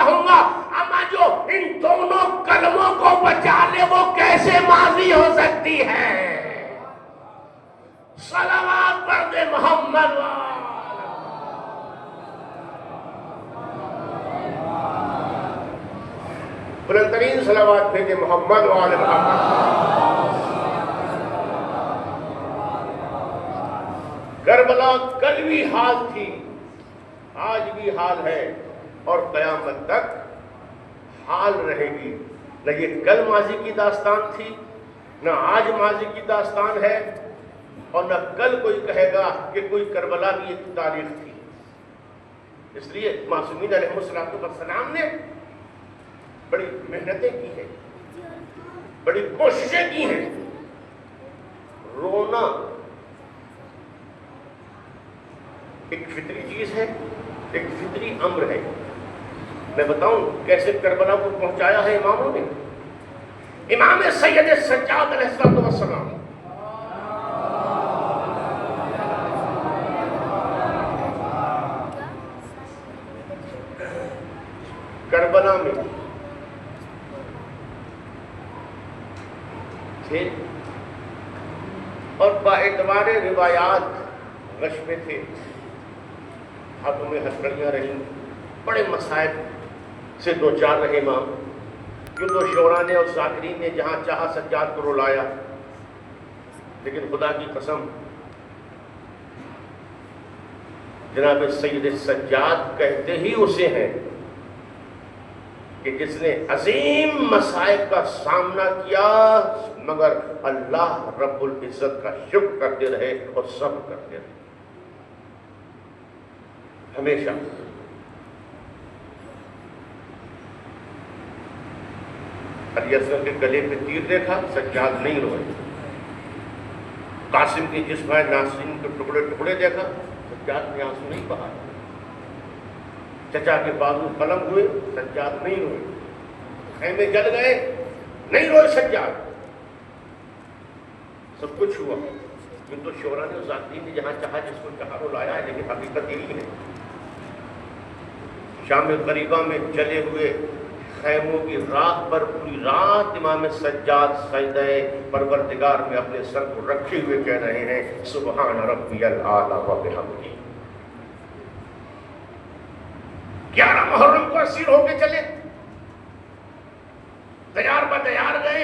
کہوں گا اما جو ان دونوں کلموں کو بچا لے وہ کیسے ماضی ہو سکتی ہے؟ صلوات پڑھ دے محمد بلند ترین صلوات بھیجے محمد وآل محمد۔ کربلا کل بھی حال تھی، آج بھی حال ہے اور قیامت تک حال رہے گی۔ نہ یہ کل ماضی کی داستان تھی، نہ آج ماضی کی داستان ہے، اور نہ کل کوئی کہے گا کہ کوئی کربلا کی ایک تاریخ تھی۔ اس لیے معصومین علیہ السلام نے بڑی محنتیں کی ہیں، بڑی کوششیں کی ہیں۔ رونا ایک فطری چیز ہے، ایک فطری امر ہے۔ میں بتاؤں کیسے کربلا کو پہنچایا ہے اماموں نے۔ امام سید سجاد علیہ السلام کربلا میں تھے اور باعتبار روایات غش میں تھے، ہاتھوں میں ہتھکڑیاں رہیں، بڑے مصائب سے دو چار رہے امام۔ کیوں تو شعراء اور ذاکرین نے جہاں چاہا سجاد کو رلایا، لیکن خدا کی قسم جناب سید سجاد کہتے ہی اسے ہیں کہ جس نے عظیم مصائب کا سامنا کیا مگر اللہ رب العزت کا شکر کرتے رہے اور صبر کرتے رہے ہمیشہ۔ علی اصغر کے گلے پہ تیر دیکھا، سجاد نہیں روئے۔ قاسم کے جسم ہے ناصرین کے ٹکڑے ٹکڑے دیکھا، سجاد نے آنسو نہیں بہائے۔ چچا کے بازو قلم ہوئے، سجاد نہیں روئے۔ خیمے جل گئے، نہیں روئے سجاد۔ سب کچھ ہوا، کیونکہ تو شعراء نے ذاکرین نے جہاں چاہا جس کو چاہا رلایا ہے، لیکن حقیقت یہی ہے۔ شام غریبہ میں جلے ہوئے خیموں کی راہ پر پوری رات امام سجاد سجدہ پروردگار میں اپنے سر کو رکھے ہوئے کہہ رہے ہیں سبحان ربی الاعلی و بحمدہ۔ 11 محرم کو اسیر ہو کے چلے، تیار بتیار گئے،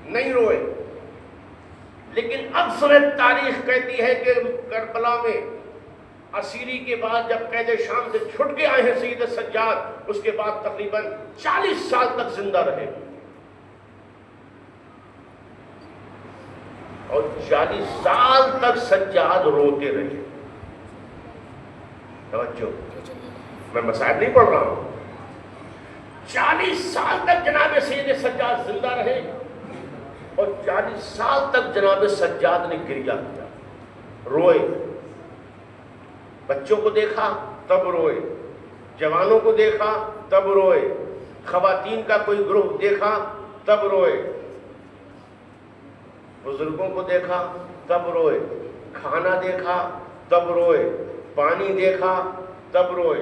نہیں روئے۔ لیکن اکثر تاریخ کہتی ہے کہ کربلا میں اسیری کے بعد جب قید شام سے چھٹ کے آئے ہیں سید سجاد، اس کے بعد تقریباً 40 سال تک زندہ رہے اور 40 سال تک سجاد روتے رہے۔ توجہ، میں مصائب نہیں پڑھ رہا ہوں۔ 40 سال تک جناب سید سجاد زندہ رہے اور 40 سال تک جناب سجاد نے گریہ کیا، روئے۔ بچوں کو دیکھا تب روئے، جوانوں کو دیکھا تب روئے، خواتین کا کوئی گروہ دیکھا تب روئے، بزرگوں کو دیکھا تب روئے، کھانا دیکھا تب روئے، پانی دیکھا تب روئے۔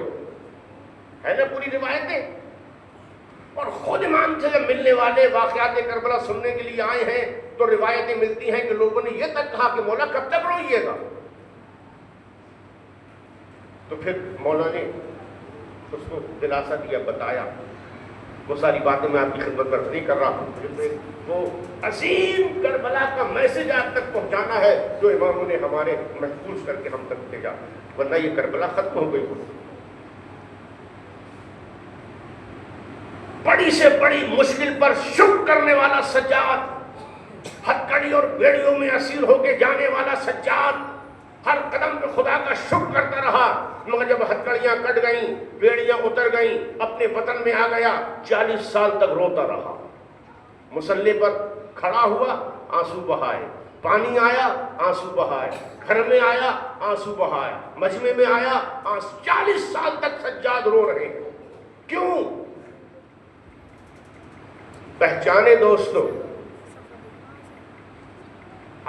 ہے نا پوری روایتیں؟ اور خود امام سے جب ملنے والے واقعات کربلا سننے کے لیے آئے ہیں تو روایتیں ملتی ہیں کہ لوگوں نے یہ تک کہا کہ مولا کب تک روئیے گا؟ تو پھر مولا نے اس کو دلاسا دیا، بتایا۔ وہ ساری باتیں میں آپ کی خدمت میں نہیں کر رہا ہوں، وہ عظیم کربلا کا میسج آپ تک پہنچانا ہے جو اماموں نے ہمارے محفوظ کر کے ہم تک بھیجا، ورنہ یہ کربلا ختم ہو گئی ہوتی۔ بڑی سے بڑی مشکل پر شکر کرنے والا سجاد، ہتھکڑی اور بیڑیوں میں اسیر ہو کے جانے والا سجاد، ہر قدم پہ خدا کا شکر کرتا رہا، مگر جب ہتھکڑیاں کٹ گئیں، بیڑیاں اتر گئیں، اپنے وطن میں آ گیا، 40 سال تک روتا رہا۔ مصلی پر کھڑا ہوا، آنسو بہائے، پانی آیا، آنسو بہائے، گھر میں آیا، آنسو بہائے، مجمع میں آیا، 40 سال تک سجاد رو رہے ہیں۔ کیوں؟ پہچانے دوستو،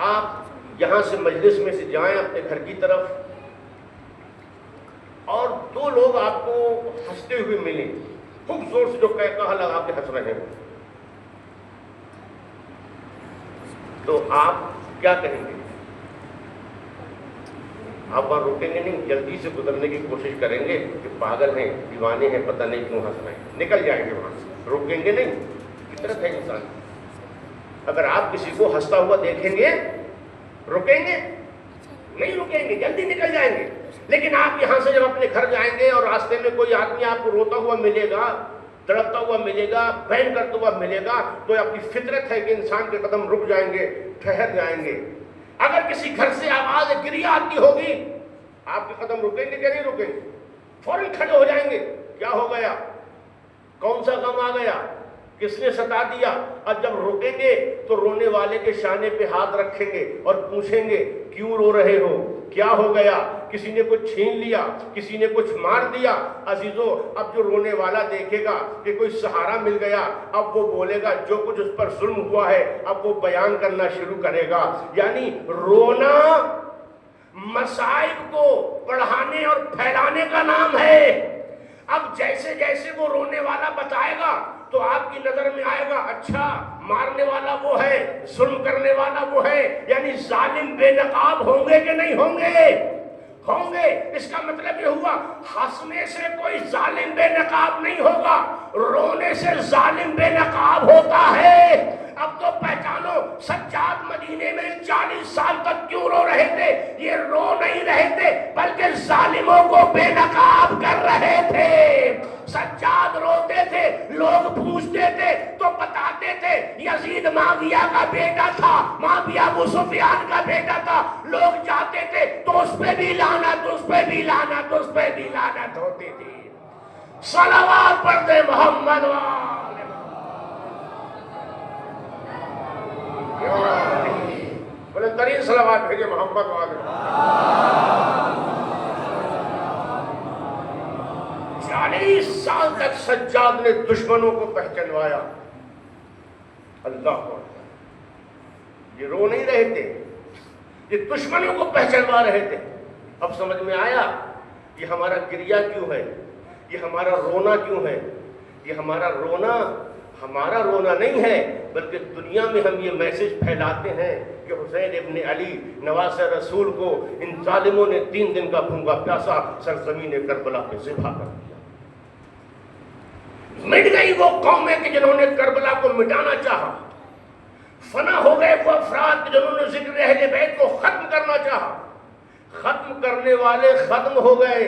آپ یہاں سے مجلس میں سے جائیں اپنے گھر کی طرف اور دو لوگ آپ کو ہنستے ہوئے ملے، خوب زور سے جو کہا لگا کے ہنس رہے ہیں، تو آپ کیا کہیں گے؟ آپ وہاں روکیں گے نہیں، جلدی سے گزرنے کی کوشش کریں گے کہ پاگل ہیں، دیوانے ہیں، پتہ نہیں کیوں ہنس رہے ہیں، نکل جائیں گے وہاں سے، روکیں گے نہیں، فطرت ہے انسان کی۔ اگر آپ کسی کو ہنستا ہوا دیکھیں گے روکیں گے نہیں؟ روکیں گے، جلدی نکل جائیں گے۔ لیکن آپ یہاں سے جب اپنے گھر جائیں گے اور راستے میں کوئی آدمی آپ کو روتا ہوا ملے گا، تڑپتا ہوا ملے گا، بہن کرتا ہوا ملے گا، تو آپ کی فطرت ہے کہ انسان کے قدم رک جائیں گے، ٹھہر جائیں گے۔ اگر کسی گھر سے آواز گریہ آتی ہوگی، آپ کے قدم رکیں گے کہ نہیں رکیں گے؟ فوراً کھڑے ہو جائیں گے، کیا ہو گیا، کون سا غم آ گیا، کس نے ستا دیا؟ اور جب روکیں گے تو رونے والے کے شانے پہ ہاتھ رکھیں گے اور پوچھیں گے کیوں رو رہے ہو، کیا ہو گیا، کسی نے کچھ چھین لیا، کسی نے کچھ مار دیا؟ عزیزو، اب جو رونے والا دیکھے گا کہ کوئی سہارا مل گیا، اب وہ بولے گا جو کچھ اس پر ظلم ہوا ہے، اب وہ بیان کرنا شروع کرے گا۔ یعنی رونا مصائب کو بڑھانے اور پھیلانے کا نام ہے۔ اب جیسے جیسے وہ رونے والا بتائے گا تو آپ کی نظر میں آئے گا، اچھا مارنے والا وہ ہے، ظلم کرنے والا وہ ہے، یعنی ظالم بے نقاب ہوں گے کہ نہیں ہوں گے؟ ہوں گے۔ اس کا مطلب یہ ہوا ہنسنے سے کوئی ظالم بے نقاب نہیں ہوگا، رونے سے ظالم بے نقاب ہوتا ہے۔ اب تو پہچانو سجاد مدینے میں 40 سال تک کیوں رو رہے تھے؟ یہ رو نہیں رہے تھے بلکہ ظالموں کو بے نقاب کر رہے تھے۔ سجاد روتے تھے، لوگ پوچھتے تھے تو بتاتے تھے یزید معاویہ کا بیٹا تھا، معاویہ ابو سفیان کا بیٹا تھا۔ لوگ جاتے تھے تو اس پہ بھی لعنت، اس پہ بھی لعنت، اس پہ بھی لعنت ہوتی تھی۔ صلوات پڑھتے محمد والے بلند ترین صلوات بھیجے محمد والے۔ 40 سال تک سجاد نے دشمنوں کو پہچنوایا۔ اللہ اکبر، یہ رو نہیں رہے تھے، یہ دشمنوں کو پہچنوا رہے تھے۔ اب سمجھ میں آیا یہ ہمارا گریہ کیوں ہے، یہ ہمارا رونا کیوں ہے۔ یہ ہمارا رونا نہیں ہے، بلکہ دنیا میں ہم یہ میسج پھیلاتے ہیں کہ حسین ابن علی نواسہ رسول کو ان ظالموں نے 3 دن کا بھوکا پیاسا سرزمین کربلا پہ ذبح کر دیا۔ مٹ گئی وہ قومیں کہ جنہوں نے کربلا کو مٹانا چاہا، فنا ہو گئے وہ افراد جنہوں نے ذکر اہل بیت کو ختم کرنا چاہا۔ ختم کرنے والے ختم ہو گئے،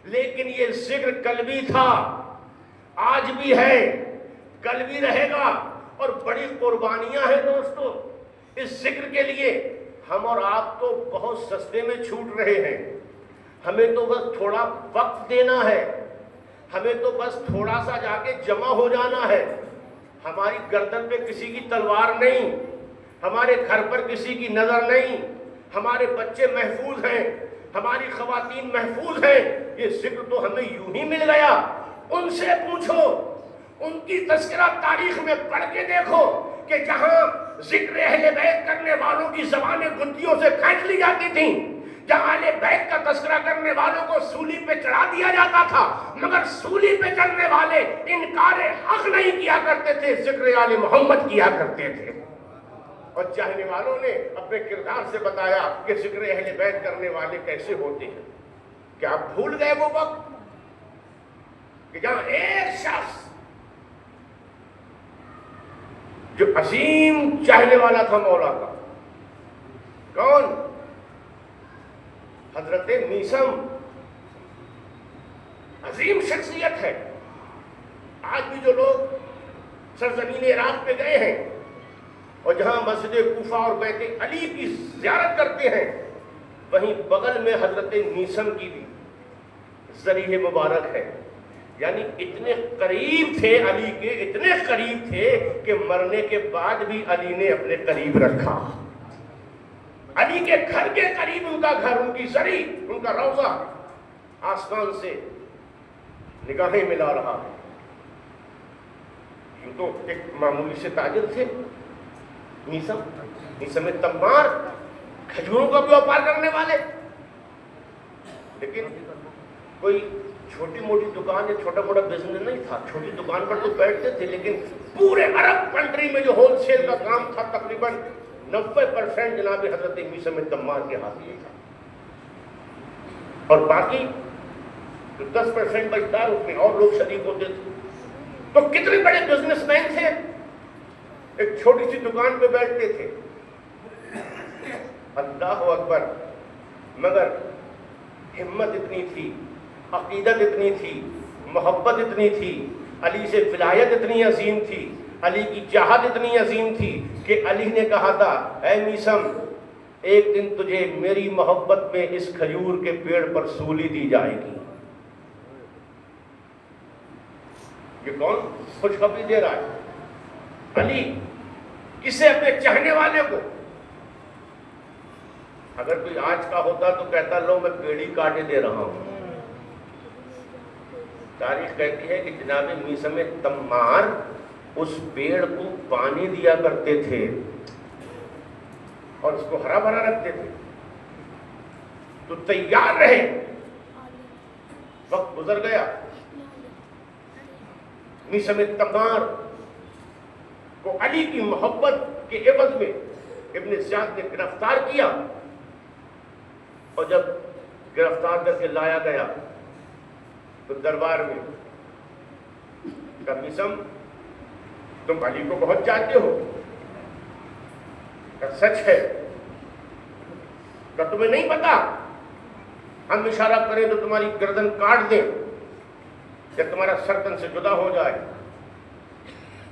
لیکن یہ ذکر قلبی تھا، آج بھی ہے، کل بھی رہے گا، اور بڑی قربانیاں ہیں دوستو اس ذکر کے لیے۔ ہم اور آپ تو بہت سستے میں چھوٹ رہے ہیں، ہمیں تو بس تھوڑا وقت دینا ہے، ہمیں تو بس تھوڑا سا جا کے جمع ہو جانا ہے۔ ہماری گردن پہ کسی کی تلوار نہیں، ہمارے گھر پر کسی کی نظر نہیں، ہمارے بچے محفوظ ہیں، ہماری خواتین محفوظ ہیں۔ یہ ذکر تو ہمیں یوں ہی مل گیا۔ ان سے پوچھو، ان کی تذکرہ تاریخ میں پڑھ کے دیکھو کہ جہاں ذکر اہل بیت کرنے والوں کی زبانیں گدیوں سے کھینچ لی جاتی تھیں، جہاں اہل بیت کا تذکرہ کرنے والوں کو سولی پہ چڑھا دیا جاتا تھا، مگر سولی پہ چڑھنے والے انکار حق نہیں کیا کرتے تھے، ذکر آل محمد کیا کرتے تھے۔ اور چاہنے والوں نے اپنے کردار سے بتایا کہ ذکر اہل بیت کرنے والے کیسے ہوتے ہیں۔ کیا آپ بھول گئے وہ وقت کہ جہاں ایک شخص جو عظیم چاہنے والا تھا مولا کا، کون؟ حضرت میثم، عظیم شخصیت ہے۔ آج بھی جو لوگ سرزمین عراق پہ گئے ہیں اور جہاں مسجد کوفہ اور بیت علی کی زیارت کرتے ہیں، وہیں بغل میں حضرت میثم کی بھی ذریح مبارک ہے۔ یعنی اتنے قریب تھے علی کے، اتنے قریب تھے کہ مرنے کے بعد بھی علی نے اپنے قریب رکھا۔ علی کے گھر کے قریب ان کا گھر، ان کی زری، ان کا روضہ آسمان سے نگاہیں ملا رہا ہے۔ یوں تو ایک معمولی سے تاجر تھے میثم تمار، کھجوروں کا بھی وپار کرنے والے، لیکن کوئی چھوٹی موٹی دکان یا چھوٹا موٹا بزنس نہیں تھا. چھوٹی دکان پر تو بیٹھتے تھے, لیکن پورے عرب کنٹری میں جو ہول سیل کا کام تھا تقریباً 90% جناب حضرت میثم بن تمار کے ہاتھ میں تھا, اور باقی جو 10% بچتا ہے اس میں اور لوگ شریک ہوتے تھے. تو کتنے بڑے بزنس مین تھے, ایک چھوٹی سی دکان پہ بیٹھتے تھے. اللہ اکبر. مگر ہمت اتنی تھی, عقیدت اتنی تھی, محبت اتنی تھی, علی سے ولایت اتنی عظیم تھی, علی کی چاہت اتنی عظیم تھی کہ علی نے کہا تھا اے میثم ایک دن تجھے میری محبت میں اس کھجور کے پیڑ پر سولی دی جائے گی. یہ کون خوشخبری دے رہا ہے؟ علی. کسے؟ اپنے چاہنے والے کو. اگر کوئی آج کا ہوتا تو کہتا لو میں پیڑی کاٹے دے رہا ہوں. تاریخ کہتی ہے کہ جناب میثم تمار اس پیڑ کو پانی دیا کرتے تھے اور اس کو ہرا بھرا رکھتے تھے. تو تیار رہے. وقت گزر گیا. میثم تمار کو علی کی محبت کے عوض میں ابن زیاد نے گرفتار کیا, اور جب گرفتار کر کے لایا گیا تو دربار میں کہا میثم تم علی کو بہت چاہتے ہو. کہا سچ ہے. کہا تمہیں نہیں پتا ہم اشارہ کریں تو تمہاری گردن کاٹ دیں یا تمہارا سر تن سے جدا ہو جائے.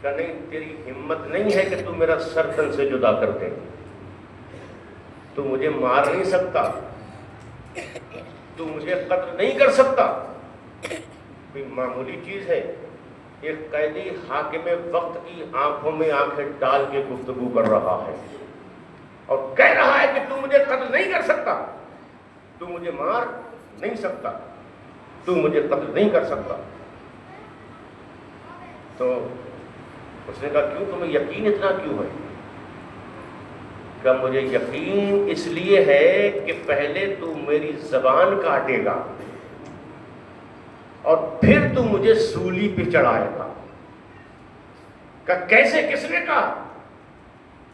کہا نہیں, تیری ہمت نہیں ہے کہ تم میرا سر تن سے جدا کر دے. تو مجھے مار نہیں سکتا, تو مجھے قتل نہیں کر سکتا. کوئی معمولی چیز ہے. ایک قیدی حاکم وقت کی آنکھوں میں آنکھیں ڈال کے گفتگو کر رہا ہے اور کہہ رہا ہے کہ تو مجھے قتل نہیں کر سکتا, تو مجھے مار نہیں سکتا, تو مجھے قتل نہیں کر سکتا. تو اس نے کہا کیوں, تمہیں یقین اتنا کیوں ہے؟ کہ مجھے یقین اس لیے ہے کہ پہلے تو میری زبان کاٹے گا اور پھر تو مجھے سولی پہ چڑھائے گا. کہ کیسے, کس نے کہا؟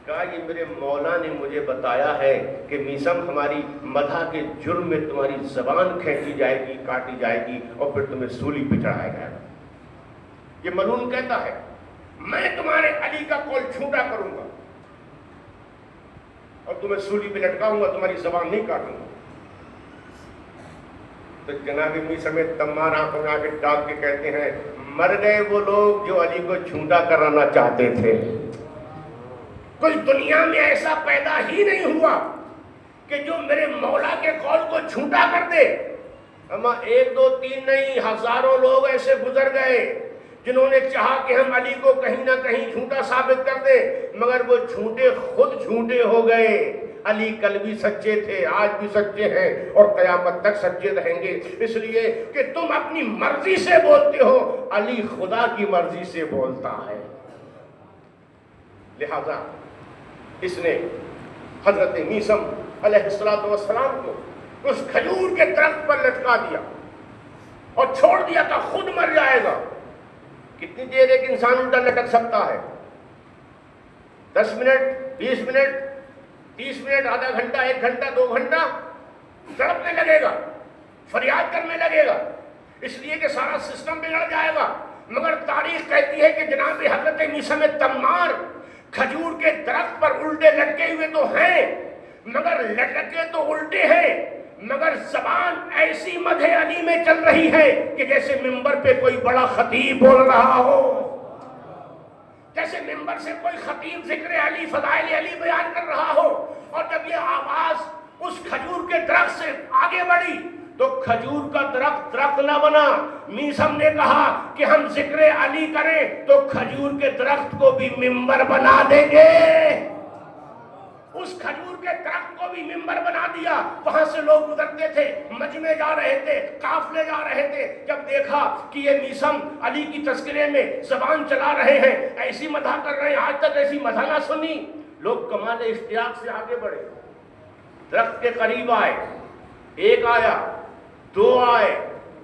کہا یہ میرے مولا نے مجھے بتایا ہے کہ میثم ہماری مدح کے جرم میں تمہاری زبان کھینچی جائے گی, کاٹی جائے گی اور پھر تمہیں سولی پہ چڑھایا جائے گا. یہ ملعون کہتا ہے میں تمہارے علی کا قول جھوٹا کروں گا اور تمہیں سولی پہ لٹکاؤں گا, تمہاری زبان نہیں کاٹوں گا. تو جناب میثم تمار آنکھوں میں آنکھیں ڈال کے کہتے ہیں مر گئے وہ لوگ جو علی کو جھوٹا کرانا چاہتے تھے. کوئی دنیا میں ایسا پیدا ہی نہیں ہوا کہ جو میرے مولا کے قول کو جھوٹا کر دے. اما ایک دو تین نہیں, ہزاروں لوگ ایسے گزر گئے جنہوں نے چاہا کہ ہم علی کو کہیں نہ کہیں جھوٹا ثابت کر دیں, مگر وہ جھوٹے خود جھوٹے ہو گئے. علی کل بھی سچے تھے, آج بھی سچے ہیں اور قیامت تک سچے رہیں گے, اس لیے کہ تم اپنی مرضی سے بولتے ہو, علی خدا کی مرضی سے بولتا ہے. لہذا اس نے حضرت میثم علیہ السلام کو اس کھجور کے درخت پر لٹکا دیا اور چھوڑ دیا کہ خود مر جائے گا. کتنی دیر ایک انسان الٹا لٹک سکتا ہے؟ 10 منٹ, 20 منٹ, 30 منٹ, آدھا گھنٹہ, 1 گھنٹہ, 2 گھنٹہ تڑپنے لگے گا, فریاد کرنے لگے گا, اس لیے کہ سارا سسٹم بگڑ جائے گا. مگر تاریخ کہتی ہے کہ جناب حضرت میثم تمار کھجور کے درخت پر الٹے لٹکے ہوئے تو ہیں, مگر لٹکے تو الٹے ہیں, مگر زبان ایسی مدح علی میں چل رہی ہے کہ جیسے ممبر پہ کوئی بڑا خطیب بول رہا ہو, جیسے ممبر سے کوئی خطیب ذکر علی, فضائل علی بیان کر رہا ہو. اور جب یہ آواز اس کھجور کے درخت سے آگے بڑھی تو کھجور کا درخت نہ بنا. میثم نے کہا کہ ہم ذکر علی کریں تو کھجور کے درخت کو بھی ممبر بنا دیں گے. اس کھجور کے درخت کو بھی ممبر بنا دیا. وہاں سے لوگ گزرتے تھے, مجمع جا رہے تھے, قافلے جا رہے تھے. جب دیکھا کہ یہ میثم علی کی تذکرے میں زبان چلا رہے ہیں, ایسی مدح کر رہے ہیں, آج تک ایسی مدح نہ سنی, لوگ کمال اشتیاق سے آگے بڑھے, درخت کے قریب آئے. 1 آیا, 2 آئے,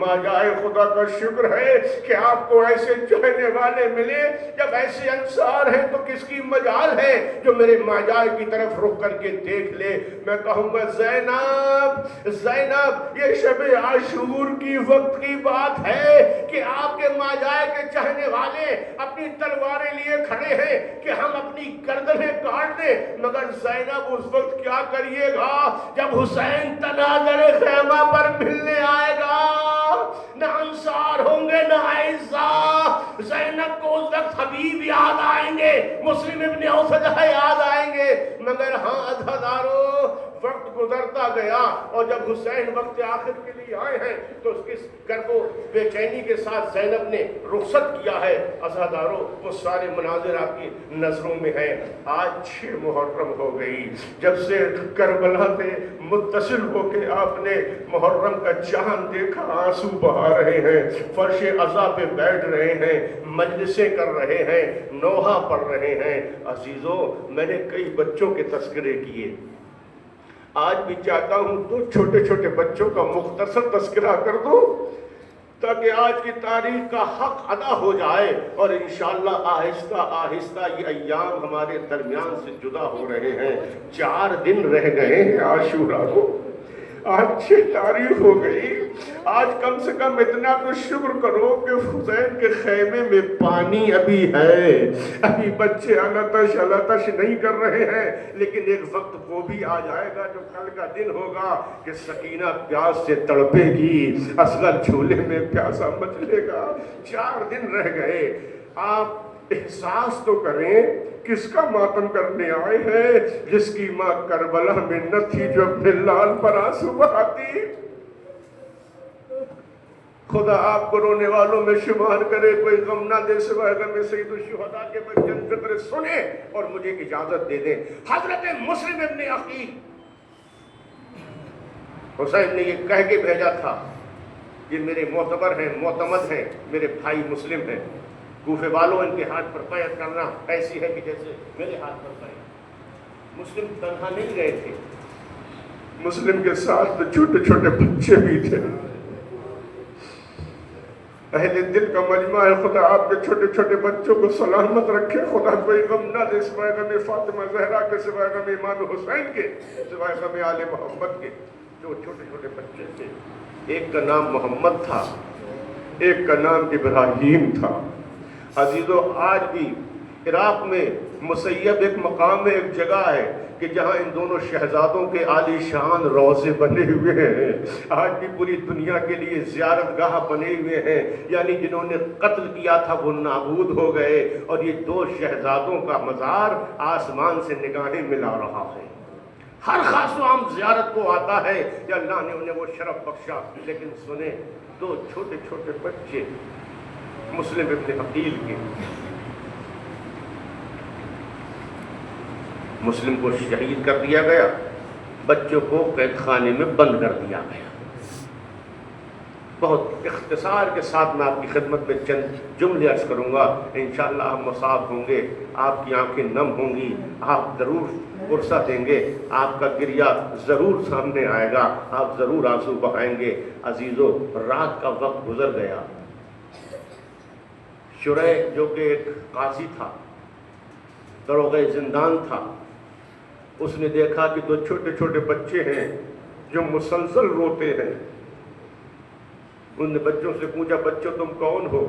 ماں جائے خدا کا شکر ہے کہ آپ کو ایسے چاہنے والے ملے. جب ایسے انصار ہیں تو کس کی مجال ہے جو میرے ماں جائے کی طرف رخ کر کے دیکھ لے. میں کہوں گا زینب زینب یہ شب عاشور کی وقت کی بات ہے کہ آپ کے ماں جائے کے چاہنے والے اپنی تلواریں لیے کھڑے ہیں کہ ہم اپنی گردنیں کاٹ دیں. مگر زینب اس وقت کیا کریے گا جب حسین تناظر خیمہ پر ملنے آئے گا؟ نہ انصار ہوں گے نہ اعزاء. زینب کو اس وقت حبیب یاد آئیں گے, مسلم ابن اوسجہ یاد آئیں گے. مگر ہاں عزادارو وقت گزرتا گیا اور جب حسین وقت آخر کے لیے آئے ہیں تو اس کی گرد و بے چینی کے ساتھ زینب نے رخصت کیا ہے. عزادارو وہ سارے مناظر آپ کی نظروں میں ہیں. آج 6 محرم ہو گئی جب سے کربلا سے متصل ہو کے آپ نے محرم کا چاند دیکھا. آنسو بہا رہے ہیں, فرش عزا پہ بیٹھ رہے ہیں, مجلسیں کر رہے ہیں, نوحہ پڑھ رہے ہیں. عزیزو میں نے کئی بچوں کے تذکرے کیے, آج بھی چاہتا ہوں 2 چھوٹے چھوٹے بچوں کا مختصر تذکرہ کر دو تاکہ آج کی تاریخ کا حق ادا ہو جائے اور انشاءاللہ آہستہ آہستہ یہ ایام ہمارے درمیان سے جدا ہو رہے ہیں. 4 دن رہ گئے ہیں عاشورہ کو, آج 6 تاریخ ہو گئی. آج کم سے کم اتنا تو شکر کرو کہ حسین کے خیمے میں پانی ابھی ہے, ابھی بچے علتش نہیں کر رہے ہیں. لیکن ایک وقت وہ بھی آ جائے گا جو کل کا دن ہوگا کہ سکینہ پیاس سے تڑپے گی, اصغر جھولے میں پیاسا مچلے گا. 4 دن رہ گئے. آپ احساس تو کریں کس کا ماتم کرنے آئے ہیں, جس کی ماں کربلا میں نہ تھی جو اپنے لال پر آنسو بہاتی. خدا آپ کو رونے والوں میں شمار کرے, کوئی غم نہ دے سوائے غم سید الشہداء کے. بچن فکر سنیں اور مجھے اجازت دے دیں. حضرت مسلم ابن عقیل حسین نے یہ کہہ کے بھیجا تھا, یہ میرے معتبر ہیں, معتمد ہیں, میرے بھائی مسلم ہیں. کوفے والوں ان کے ہاتھ پر بیعت کرنا ایسی ہے کہ جیسے میرے ہاتھ پر بیعت. مسلم تنہا نہیں گئے تھے, مسلم کے ساتھ تو چھوٹے چھوٹے بچے بھی تھے. اہل دل کا مجمع ہے. خدا آپ کے چھوٹے چھوٹے بچوں کو سلامت رکھے. خدا کوئی غم نہ دے سوائے غم فاطمہ زہرا کے, سوائے غم امام حسین کے, سوائے غم آل محمد کے. جو چھوٹے چھوٹے بچے تھے, ایک کا نام محمد تھا, ایک کا نام ابراہیم تھا. عزیزو آج بھی عراق میں مسیب ایک مقام ہے, ایک جگہ ہے کہ جہاں ان دونوں شہزادوں کے عالی شان روضے بنے ہوئے ہیں. آج بھی پوری دنیا کے لیے زیارت گاہ بنے ہوئے ہیں. یعنی جنہوں نے قتل کیا تھا وہ نابود ہو گئے اور یہ 2 شہزادوں کا مزار آسمان سے نگاہیں ملا رہا ہے. ہر خاص و عام زیارت کو آتا ہے کہ اللہ نے انہیں وہ شرف بخشا. لیکن سنیں 2 چھوٹے چھوٹے بچے مسلم ابن عقیل کے, مسلم کو شہید کر دیا گیا, بچوں کو قید خانے میں بند کر دیا گیا. بہت اختصار کے ساتھ میں آپ کی خدمت میں چند جملے عرض کروں گا. انشاءاللہ ہم مصاب ہوں گے, آپ کی آنکھیں نم ہوں گی, آپ ضرور فرصت دیں گے, آپ کا گریہ ضرور سامنے آئے گا, آپ ضرور آنسو بہائیں گے. عزیزو رات کا وقت گزر گیا. شریح جو کہ ایک قاضی تھا, دروغ زندان تھا, اس نے دیکھا کہ 2 چھوٹے چھوٹے بچے ہیں جو مسلسل روتے ہیں. ان نے بچوں سے پوچھا, بچوں تم کون ہو,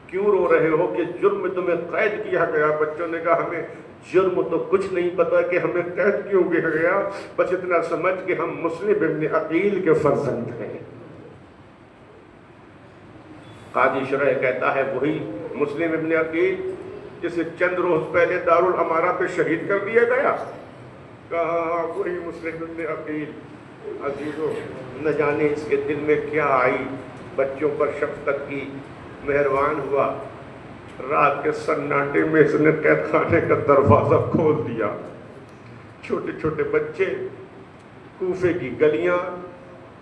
کیوں رو رہے ہو, کہ جرم میں تمہیں قید کیا گیا. بچوں نے کہا ہمیں جرم تو کچھ نہیں پتا کہ ہمیں قید کیوں کیا گیا, بس اتنا سمجھ کہ ہم مسلم ابن عقیل کے فرزند ہیں. قاضی شریح کہتا ہے وہی مسلم ابن عقیل جسے چند روز پہلے دارالامارہ پہ شہید کر دیا گیا. کہا وہی مسلم ابن عقیل. عزیزو نہ جانے اس کے دل میں کیا آئی, بچوں پر شفقت کی, مہربان ہوا, رات کے سناٹے میں اس نے قید خانے کا دروازہ کھول دیا. چھوٹے چھوٹے بچے, کوفے کی گلیاں,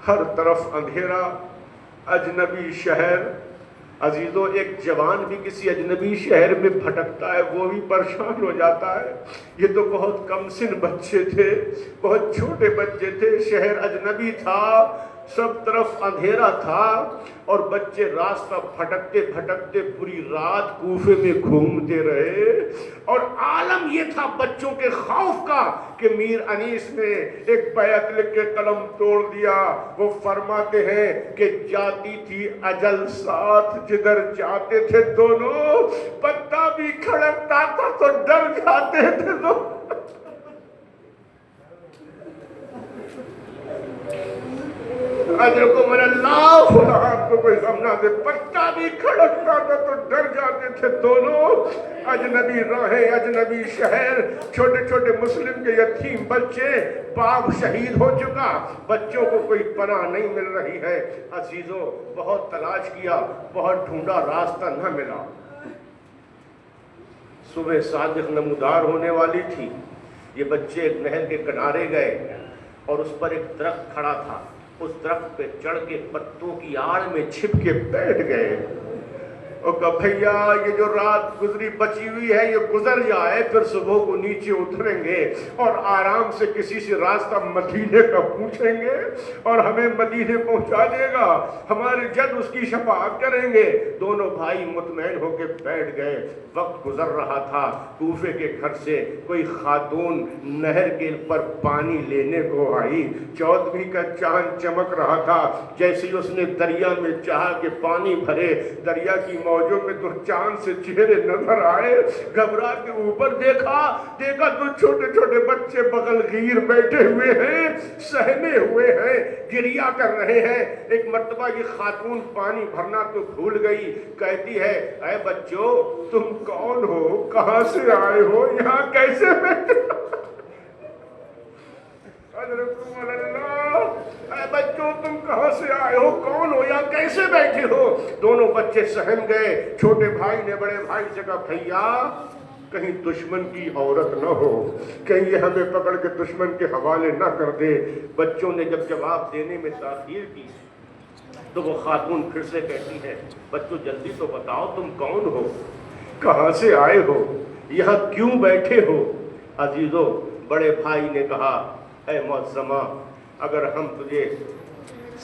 ہر طرف اندھیرا, اجنبی شہر, عزیزو ایک جوان بھی کسی اجنبی شہر میں بھٹکتا ہے وہ بھی پریشان ہو جاتا ہے. یہ تو بہت کم سن بچے تھے, بہت چھوٹے بچے تھے, شہر اجنبی تھا, سب طرف اندھیرا تھا, اور بچے راستہ بھٹکتے بھٹکتے پوری رات کوفے میں گھومتے رہے. اور عالم یہ تھا بچوں کے خوف کا کہ میر انیس نے ایک بیعت لکھ کے قلم توڑ دیا. وہ فرماتے ہیں کہ جاتی تھی اجل ساتھ, جدھر جاتے تھے دونوں, پتا بھی کھڑکتا تھا تو ڈر جاتے تھے دونوں. اجرکم اللہ, خدا آپ کو کوئی غم نہ دے. پتا بھی کھڑکتا تھا تو ڈر جاتے تھے دونوں. اجنبی راہیں, اجنبی شہر, چھوٹے چھوٹے مسلم کے یتیم بچے, باپ شہید ہو چکا, بچوں کو کوئی پناہ نہیں مل رہی ہے. عزیزوں بہت تلاش کیا, بہت ڈھونڈا, راستہ نہ ملا. صبح صادق نمودار ہونے والی تھی. یہ بچے ایک نہر کے کنارے گئے اور اس پر ایک درخت کھڑا تھا. اس درخت پہ چڑھ کے پتوں کی آڑ میں چھپ کے بیٹھ گئے. اور کہا بھیا یہ جو رات گزری بچی ہوئی ہے یہ گزر جائے, پھر صبح کو نیچے اتریں گے اور آرام سے کسی سے راستہ مدینے کا پوچھیں گے اور ہمیں مدینے پہنچا دے گا, ہمارے جد اس کی شفاعت کریں گے. دونوں بھائی مطمئن ہو کے بیٹھ گئے. وقت گزر رہا تھا. کوفے کے گھر سے کوئی خاتون نہر کے پر پانی لینے کو آئی. چودھویں کا چاند چمک رہا تھا. جیسے ہی اس نے دریا میں چاہا کہ پانی بھرے, دریا کی موجوں میں تو چاند سے چہرے نظر آئے. گھبرا کے اوپر دیکھا تو چھوٹے چھوٹے بچے بغل گیر بیٹھے ہوئے ہیں, سہمے ہوئے ہیں, گریا کر رہے ہیں. ایک مرتبہ یہ خاتون پانی بھرنا تو بھول گئی. کہتی ہے اے بچوں تم کون ہو, کہاں سے آئے ہو, یہاں کیسے بیٹھے ہو؟ اے بچوں تم کہاں سے آئے ہو, کون ہو, یا کیسے بیٹھے ہو؟ دونوں بچے سہم گئے. چھوٹے بھائی نے بڑے بھائی سے کہا بھیا کہیں دشمن کی عورت نہ ہو, کہیں یہ ہمیں پکڑ کے دشمن کے حوالے نہ کر دے. بچوں نے جب جواب دینے میں تاخیر کی تو وہ خاتون پھر سے کہتی ہے بچوں جلدی تو بتاؤ تم کون ہو, کہاں سے آئے ہو, یہاں کیوں بیٹھے ہو؟ عزیزو بڑے بھائی نے کہا اے معظمہ اگر ہم تجھے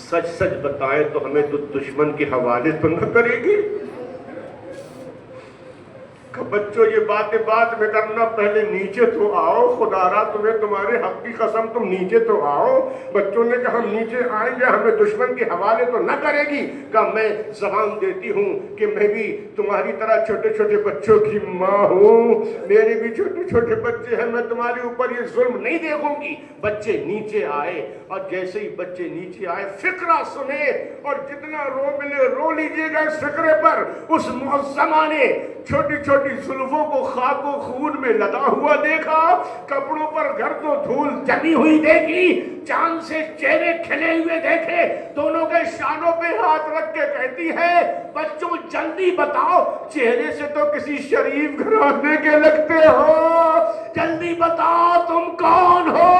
سچ سچ بتائیں تو ہمیں تو دشمن کے حوالے تو نہ کرے گی؟ بچوں یہ باتیں بعد میں کرنا, پہلے نیچے تو آؤ, خدا را تمہیں تمہارے حق کی قسم تم نیچے تو آؤ. بچوں نے کہا ہم نیچے آئیں گے, ہمیں دشمن کے حوالے تو نہ کرے گی. کہا میں زبان دیتی ہوں کہ میں بھی تمہاری طرح چھوٹے چھوٹے بچوں کی ماں ہوں, میرے بھی چھوٹے چھوٹے بچے ہیں, میں تمہارے اوپر یہ ظلم نہیں دیکھوں گی. بچے نیچے آئے اور جیسے ہی بچے نیچے آئے فقرہ سنے, اور جتنا رو ملے رو لیجئے گا اس فقرے پر. اس معظمہ نے چھوٹی چھوٹی زلفوں کو خاک و خون میں لدا ہوا دیکھا, کپڑوں پر گرد و دھول جمی ہوئی دیکھی, چاند سے چہرے کھلے ہوئے دیکھے. دونوں کے شانوں پہ ہاتھ رکھ کے کہتی ہے بچوں جلدی بتاؤ, چہرے سے تو کسی شریف گھرانے کے لگتے ہو, جلدی بتاؤ تم کون ہو.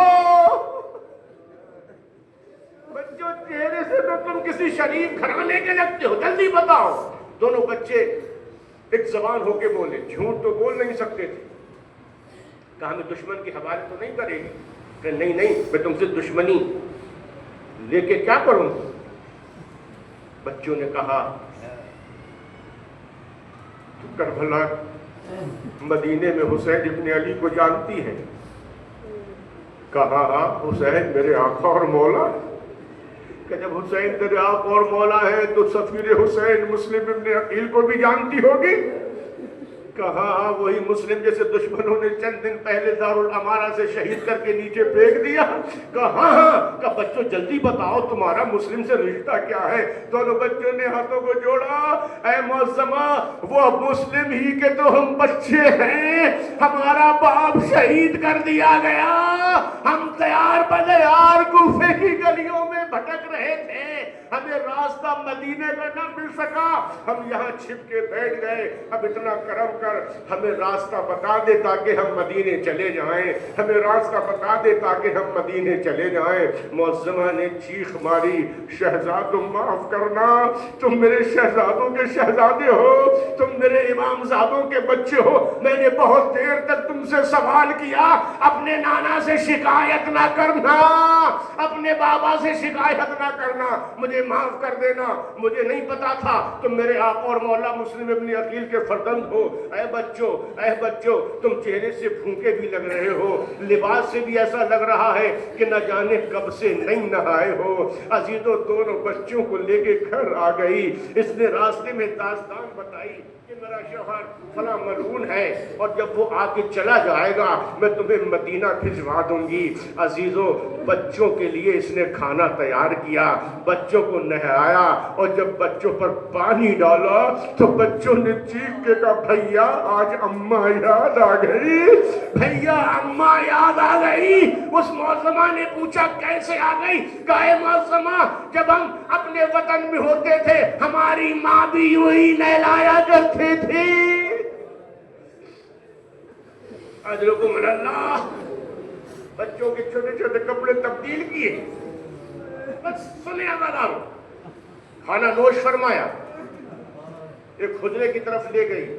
بچوں چہرے سے تو تم کسی شریف گھرانے کے لگتے ہو, جلدی بتاؤ. دونوں بچے ایک زبان ہو کے بولے, جھوٹ تو بول نہیں سکتے تھے. کہا ہمیں دشمن کے حوالے تو نہیں کرے گی؟ کہ نہیں میں تم سے دشمنی لے کے کیا کروں. بچوں نے کہا تو کربلا مدینے میں حسین ابن علی کو جانتی ہے؟ کہا حسین میرے آقا اور مولا. کہ جب حسین تیرے آپ اور مولا ہے تو سفیر حسین مسلم ابن عقیل کو بھی جانتی ہوگی؟ کہا وہی مسلم جیسے دشمنوں نے چند دن پہلے دارالامارہ سے شہید کر کے نیچے پھینک دیا. کہا کہ بچوں جلدی بتاؤ تمہارا مسلم سے رشتہ کیا ہے؟ دونوں بچوں نے ہاتھوں کو جوڑا, اے معظمہ وہ مسلم ہی کے تو ہم بچے ہیں, ہمارا باپ شہید کر دیا گیا, ہم تیار بدیار کوفے کی گلیوں میں بھٹک رہے تھے, ہمیں راستہ مدینے کا نہ مل سکا، ہم یہاں چھپ کے بیٹھ گئے، اب اتنا کرم کر ہمیں راستہ بتا دے تاکہ ہم مدینے چلے جائیں، ہمیں راستہ بتا دے تاکہ ہم مدینے چلے جائیں۔ معظمہ نے چیخ ماری، شہزادوں معاف کرنا، تم میرے شہزادوں کے شہزادے ہو، تم میرے امام زادوں کے بچے ہو، میں نے بہت دیر تک تم سے سوال کیا، اپنے نانا سے شکایت نہ کرنا، اپنے بابا سے شکایت نہ کرنا، مجھے معاف کر دینا، مجھے نہیں پتا تھا تم میرے آقا اور مولا مسلم ابن عقیل کے فرزند ہو۔ اے بچوں تم چہرے سے پھونکے بھی لگ رہے ہو، لباس سے بھی ایسا لگ رہا ہے کہ نہ جانے کب سے نہیں نہائے ہو۔ عزیزوں دونوں بچوں کو لے کے گھر آ گئی، اس نے راستے میں داستان بتائی کہ میرا شوہر فلاں ملعون ہے اور جب وہ آ کے چلا جائے گا میں تمہیں مدینہ بھجوا دوں گی۔ عزیزوں بچوں کے لیے اس نے کھانا تیار کیا، بچوں کو نہلایا اور جب بچوں پر پانی ڈالا تو بچوں نے چیخ کے کہا بھیا آج اماں یاد آ گئی، بھیا اماں یاد آ گئی۔ اس معظمہ نے پوچھا کیسے آ گئی؟ کہا اے معظمہ جب ہم اپنے وطن میں ہوتے تھے ہماری ماں بھی یوں ہی نہلایا کرتے تھے۔ اجرکم من اللہ، بچوں کے چھوٹے چھوٹے کپڑے تبدیل کیے، بس سنے آزادار کھانا نوش فرمایا، ایک حجرے کی طرف لے گئی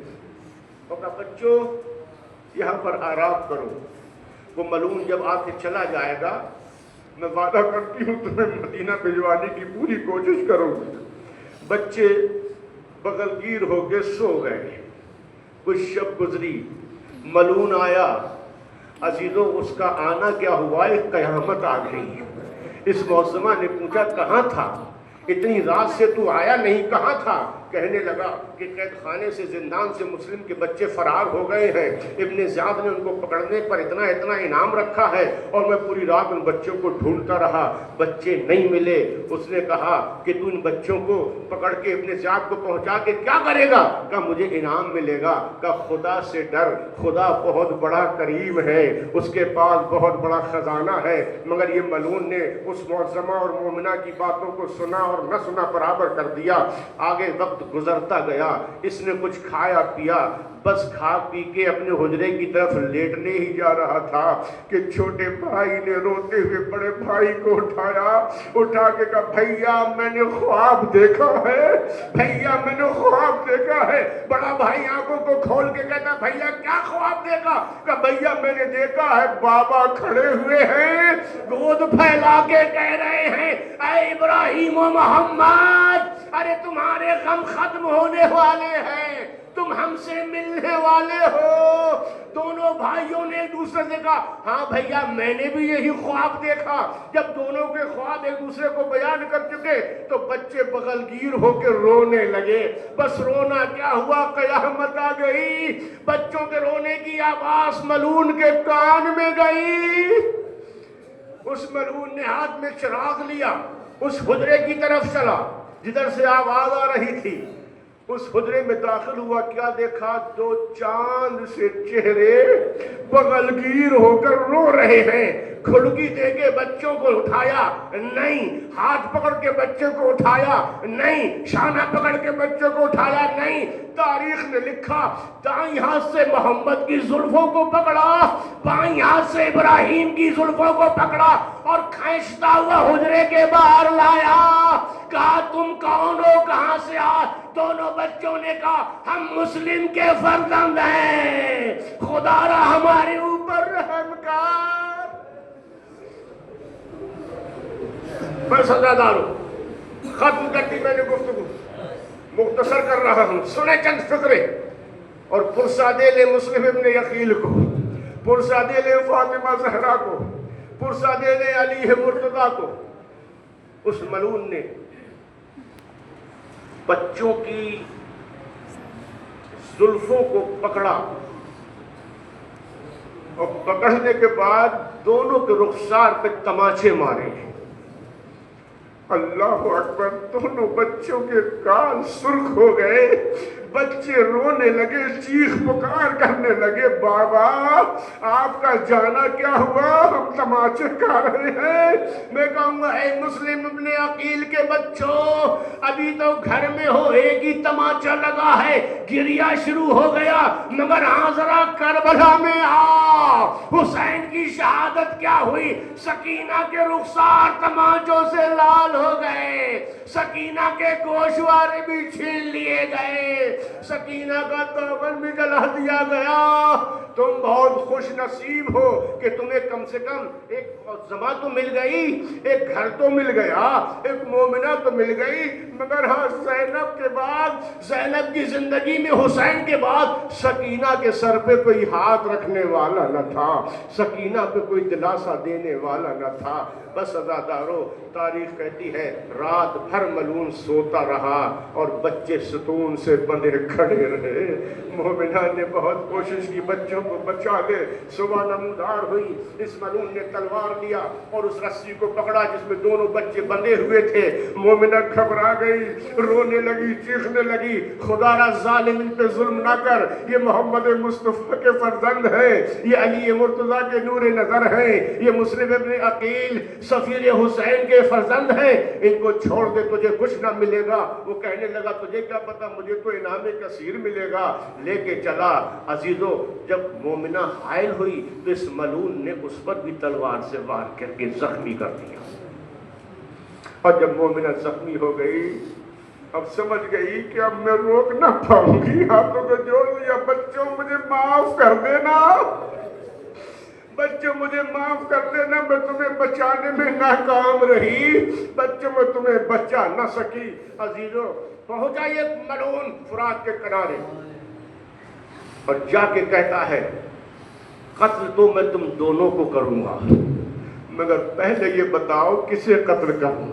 اور کہا بچوں یہاں پر آرام کرو، وہ ملعون جب آ کے چلا جائے گا میں وعدہ کرتی ہوں تمہیں مدینہ بھجوانے کی پوری کوشش کروں گی۔ بچے بغل گیر ہو کے سو گئے، کچھ شب گزری، ملعون آیا۔ عزیزوں اس کا آنا کیا ہوا، ایک قیامت آ گئی۔ اس معظمہ نے پوچھا کہاں تھا، اتنی رات سے تو آیا نہیں، کہاں تھا؟ کہنے لگا کہ قید خانے سے زندان سے مسلم کے بچے فرار ہو گئے ہیں، ابن زیاد نے ان کو پکڑنے پر اتنا انعام رکھا ہے اور میں پوری رات ان بچوں کو ڈھونڈتا رہا، بچے نہیں ملے۔ اس نے کہا کہ تو ان بچوں کو پکڑ کے ابن زیاد کو پہنچا کے کیا کرے گا؟ کہا مجھے انعام ملے گا۔ کہا خدا سے ڈر، خدا بہت بڑا کریم ہے، اس کے پاس بہت بڑا خزانہ ہے۔ مگر یہ ملعون نے اس معظمہ اور مومنہ کی باتوں کو سنا اور نہ سنا برابر کر دیا۔ آگے وقت گزرتا گیا، اس نے کچھ کھایا پیا، بس کھا پی کے اپنے حجرے کی طرف لیٹنے ہی جا رہا تھا کہ چھوٹے بھائی نے روتے ہوئے بڑے بھائی کو اٹھا کے کہا بھیا میں نے خواب دیکھا ہے، بھیا میں نے خواب دیکھا ہے۔ بڑا بھائی آنکھوں کو کھول کے کہتا بھیا کیا خواب دیکھا؟ کہا بھیا میں نے دیکھا ہے بابا کھڑے ہوئے ہیں، گود پھیلا کے کہہ رہے ہیں اے ابراہیم و محمد ارے تمہارے غم ختم ہونے والے ہیں، تم ہم سے ملنے والے ہو۔ دونوں بھائیوں نے ایک دوسرے سے کہا ہاں بھیا میں نے بھی یہی خواب دیکھا۔ جب دونوں کے خواب ایک دوسرے کو بیان کر چکے تو بچے بغل گیر ہو کے رونے لگے۔ بس رونا کیا ہوا، قیامت آ گئی۔ بچوں کے رونے کی آواز ملعون کے کان میں گئی۔ اس ملعون نے ہاتھ میں چراغ لیا، اس حجرے کی طرف چلا جدھر سے آواز آ رہی تھی۔ اس حجرے میں داخل ہوا، کیا دیکھا؟ دو چاند سے چہرے بغل گیر ہو کر رو رہے ہیں۔ کھڑکی دے کے بچوں کو اٹھایا نہیں، ہاتھ پکڑ کے بچوں کو اٹھایا نہیں، شانہ پکڑ کے بچوں کو اٹھایا نہیں۔ تاریخ نے لکھا دائیں ہاتھ سے محمد کی زلفوں کو پکڑا، بائیں ہاتھ سے ابراہیم کی زلفوں کو پکڑا اور کھینچتا ہوا حجرے کے باہر لایا۔ کہا تم کون ہو، کہاں سے آ؟ دونوں بچوں نے کہا ہم مسلم کے فرزند ہیں، خدا را ہمارے اوپر رحم کر۔ میں سزادار ہوں، ختم کر دی میں نے گفتگو، مختصر کر رہا ہوں، سنیں چند فکرے اور پرسہ دے لے مسلم ابن عقیل کو، پرسہ دے لے فاطمہ زہرا کو، پرسہ دے لے علی مرتضیٰ کو۔ اس ملعون نے بچوں کی زلفوں کو پکڑا اور پکڑنے کے بعد دونوں کے رخسار پہ تماچے مارے، اللہ اکبر، دونوں بچوں کے گال سرخ ہو گئے، بچے رونے لگے، چیخ پکار کرنے لگے، بابا آپ کا جانا کیا ہوا؟ ہم تماچے کھا رہے ہیں۔ میں کہوں گا اے مسلم ابن عقیل کے بچوں، ابھی تو گھر میں ہو، ایک ہی تماچا لگا ہے، گریا شروع ہو گیا، مگر ہاں ذرا کربلا میں آ، حسین کی شہادت کیا ہوئی؟ سکینہ کے رخسار تماچوں سے لال ہو گئے، سکینہ کے گوشوارے بھی چھین لیے گئے، سکینہ کا توبن بھی جلا دیا گیا۔ تم بہت خوش نصیب ہو کہ تمہیں کم سے کم ایک زماں تو مل گئی، ایک گھر تو مل گیا، ایک مومنہ تو مل گئی، مگر ہاں زینب کے بعد، زینب کی زندگی میں حسین کے بعد سکینہ کے سر پہ کوئی ہاتھ رکھنے والا نہ تھا، سکینہ پہ کوئی دلاسا دینے والا نہ تھا۔ بس عزادارو، تاریخ کہتی ہے رات بھر ملعون سوتا رہا اور بچے ستون سے بندھے کھڑے رہے۔ مومنہ نے بہت کوشش کی بچوں کو بچا لے، صبح نمودار ہوئی، اس ملعون نے تلوار لیا اور اس رسی کو پکڑا جس میں دونوں بچے بندھے ہوئے تھے۔ مومنہ گھبرا گئی، رونے لگی، چیخنے لگی، خدا را ظالم ان پہ ظلم نہ کر، یہ محمد مصطفیٰ کے فرزند ہیں، یہ علی مرتضیٰ کے نور نظر ہیں، یہ مسلم ابن عقیل سفیر حسین کے فرزند ہیں، ان کو چھوڑ دے تجھے کچھ نہ ملے گا۔ وہ کہنے لگا تجھے کیا پتا، مجھے تو انعام کثیر ملے گا، لے کے چلا۔ عزیزو، جب مومنہ حائل ہوئی تو اس ملعون نے اس پر بھی تلوار سے وار کر کے زخمی کر دیا، اور جب مومنہ زخمی ہو گئی اب سمجھ گئی کہ اب میں روک نہ پاؤں گی، ہاتھوں کو جوڑ لیا، بچوں مجھے معاف کر دینا، بچوں مجھے معاف کر دینا، میں تمہیں بچانے میں ناکام رہی، بچوں میں تمہیں بچا نہ سکی۔ عزیزو، پہنچا یہ ملعون فرات کے کنارے اور جا کے کہتا ہے قتل تو میں تم دونوں کو کروں گا، مگر پہلے یہ بتاؤ کسے قتل کروں۔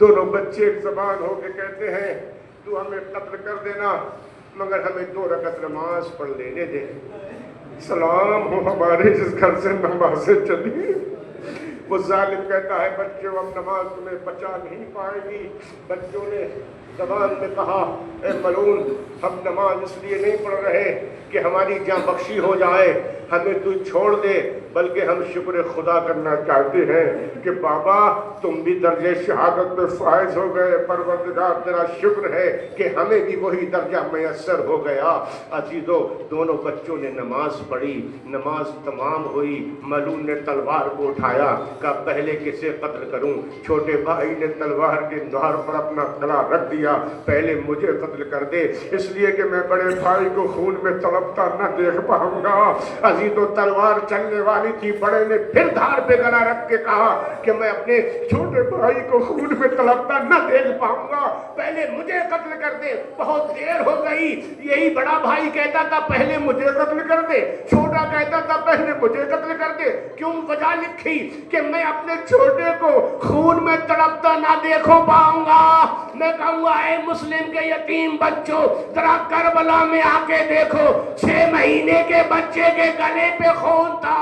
دونوں بچے ایک زبان ہو کے کہتے ہیں تو ہمیں قتل کر دینا، مگر ہمیں 2 رکعت نماز پڑھ لینے دے۔ سلام ہو ہمارے جس گھر سے نمازیں چلی۔ وہ ظالم کہتا ہے بچوں اب نماز تمہیں بچا نہیں پائے گی۔ بچوں نے زبان میں کہا اے ملعون، ہم نماز اس لیے نہیں پڑھ رہے کہ ہماری جاں بخشی ہو جائے، ہمیں تو چھوڑ دے، بلکہ ہم شکر خدا کرنا چاہتے ہیں کہ بابا تم بھی درجہ شہادت پہ فائز ہو گئے، پروردگار تیرا شکر ہے کہ ہمیں بھی وہی درجہ میسر ہو گیا۔ عزیزو، دونوں بچوں نے نماز پڑھی، نماز تمام ہوئی، ملعون نے تلوار کو اٹھایا، کہا پہلے کسے قتل کروں؟ چھوٹے بھائی نے تلوار کے دھار پر اپنا گلا رکھ دیا، پہلے مجھے قتل کر دے، اس لیے کہ میں بڑے بھائی کو خون میں تڑپتا نہ دیکھ پاؤں گا۔ عزیزو، تلوار چلنے والی تھی، بڑے نے پھر دھار پہ گلا رکھ کے کہا کہ میں اپنے چھوٹے بھائی کو خون میں تڑپتا نہ دیکھ پاؤں گا، پہلے مجھے قتل کر دے، بہت دیر ہو گئی۔ یہی بڑا بھائی کہتا تھا پہلے مجھے قتل کر دے، چھوٹا کہتا تھا پہلے مجھے قتل کر دے۔ کیوں وجہ لکھی کہ میں اپنے چھوٹے کو خون میں تڑپتا نہ دیکھو پاؤں گا۔ میں کہوں گا اے مسلم کے یتیم بچوں، ذرا کربلا میں آ کے دیکھو، 6 مہینے کے بچے کے گلے پہ خون تھا،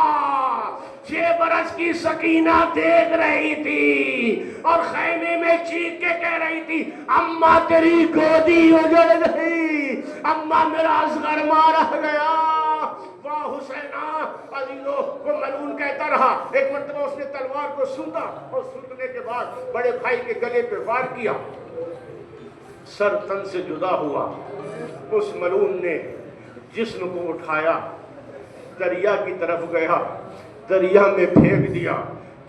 6 برس کی سکینہ دیکھ رہی تھی اور خیمے میں چیخ کے کہہ رہی تھی اماں تیری گودی اجڑ گئی، اماں میرا اصغر مارا گیا۔ واہ حسینہ۔ عزیزو، وہ ملعون کہتا رہا، ایک مرتبہ اس نے تلوار کو سوندا اور سوننے کے بعد بڑے بھائی کے گلے پہ وار کیا، سر تن سے جدا ہوا۔ اس ملعون نے جسم کو اٹھایا، دریا کی طرف گیا، دریا میں پھینک دیا۔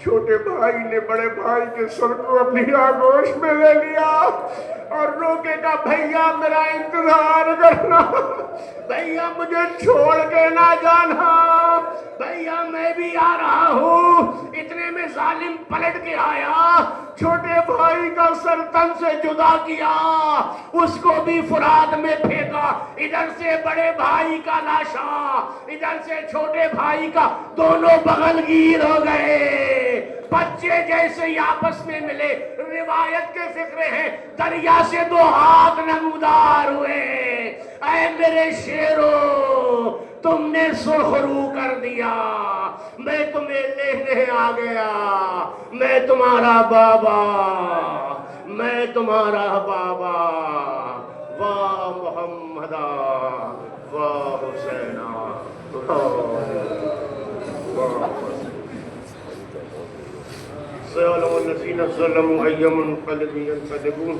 چھوٹے بھائی نے بڑے بھائی کے سر کو اپنی آغوش میں لے لیا اور روکے کا بھیا میرا انتظار کرنا، بھیا مجھے چھوڑ کے نہ جانا، بھیا میں بھی آ رہا ہوں۔ اتنے میں ظالم پلٹ کے آیا، چھوٹے بھائی کا سر تن سے جدا کیا، اس کو بھی فرات میں پھینکا، ادھر سے بڑے بھائی کا لاشا، ادھر سے چھوٹے بھائی کا، دونوں بغل گیر ہو گئے۔ بچے جیسے ہی آپس میں ملے، روایت کے فقرے ہیں دریا سے 2 ہاتھ نمودار ہوئے، اے میرے شیرو تم نے سرخرو کر دیا، میں تمہیں لینے آ گیا، میں تمہارا بابا، میں تمہارا بابا، واہ محمدا واہ حسینا سيعلم الذين ظلموا أي منقلب ينقلبون